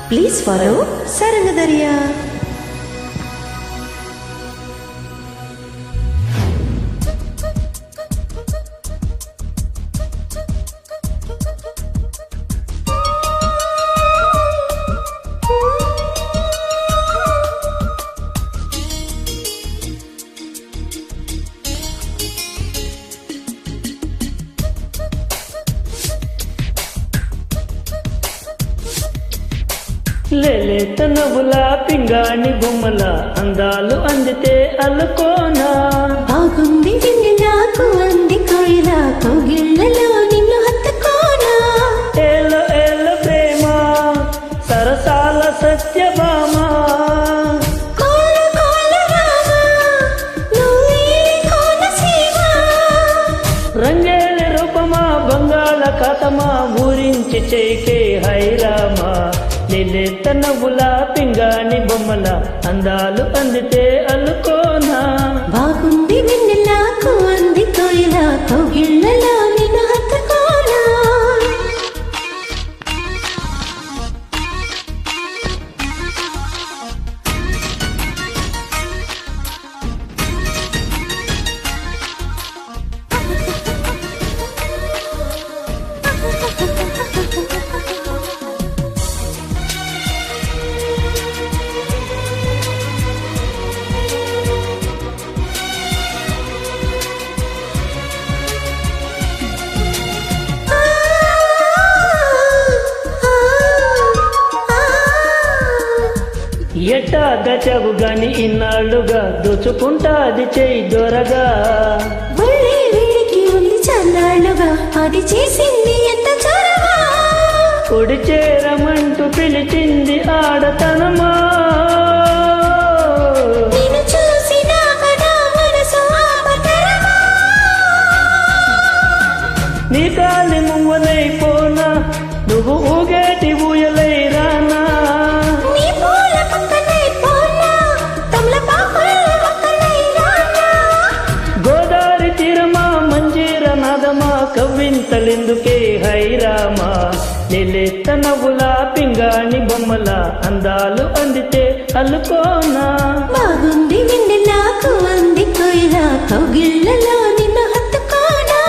Please follow Sarangadariya. లేలేత నవ్వుల పింగాణి బొమ్మల అందాలు అందితే అల్లుకోనా బాగుంది విండి నాకు అంది కోయిల కౌగిళ్ళలో నిన్ను హత్తుకోనా ఏలో ఏలో ప్రేమ సరసాల సత్యభామ కోల కోల రామ నువ్వే కోనసీమ రంగేలి రూపమా బంగాళ కథమా ఊరించి చేకే హైరామా లేలేత నవ్వుల పింగాణి బొమ్మల అందాలు అందితే అల్లుకోనా బాగుంది విండి నాకు అంది కోయిల కౌగిళ్ళలో నిన్ను హత్తుకోనా ఎట్టా దచవు గాని ఇన్నాళ్ళుగా దోచుకుంటాది చేయి దొరగా ఒళ్ళే వేడికి ఉంది చన్నాళ్ళుగా అది చేసింది ఎంత చొరవా ఒడి చేరమంటూ పిలిచింది ఆడతనమా నిన్ను చూసినాక నా మనసు ఆపతరమా నీ కాలి మువ్వలైపోనా నువ్వు ఊగేటి ఊయలై రానా నీ పూల పక్కనై పోనా తమలపాకుల పక్కనై రానా గోదారి తీరమా మంజీర నాదమా కవ్వింతలెందుకే హైరామా లేలేత నవ్వుల పింగాణి బొమ్మల అందాలు అందితే అల్లుకోనా బాగుంది విండి నాకు అంది కోయిల కౌగిళ్ళలో నిన్ను హత్తుకోనా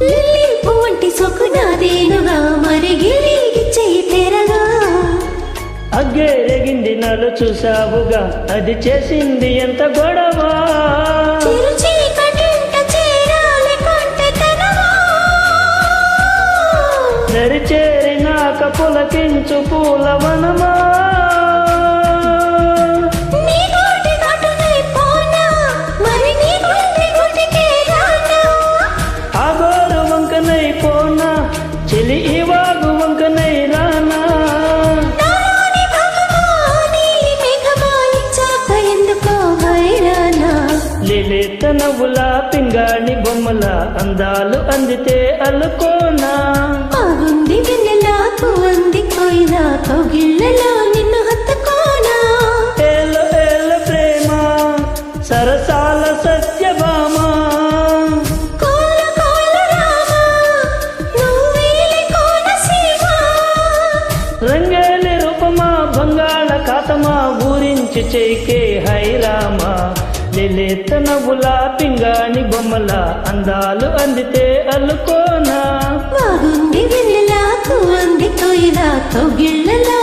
లిల్లీ పువ్వంటి సొక్కు నాదేనుగా మరి గిలిగి చెయ్యి తెరగా అగ్గేరెగింది నలు చూసావుగా అది చేసింది ఎంత గొడవ చిరు చీకటింట చేరాలి కొంటెతనమా నరిచేరినాక పులకించు పూలవనమా నీ గోటి గటునై పోనా మరి నీ గుండె గుటికే రానా ఆగోరు వంకనై పోనా చెలి ఈ వాగు వంకనై రానా నాలోని భాగమా నీలి మేఘమా ఇచ్చాక ఎందుకో హైరానా లేలేత నవ్వుల పింగాణి బొమ్మల అందాలు అందితే అల్లుకోనా బాగుంది వెన్నెలకు అంది కోయిల కౌగిళ్ళలో నిన్ను హత్తుకోనా ఏలో ఏలో ప్రేమ సరసాల సత్యభామ కోల కోల రామ నువ్వేలి కోనసీమ రంగేలి రూపమా బంగాళ ఖాతమా ఊరించి చేకే హైరామా లేలేత నవ్వుల పింగాణి బొమ్మల అందాలు అందితే అల్లుకోనా బాగుంది వెన్నెలకు అంది కోయిల కౌగిళ్ళలో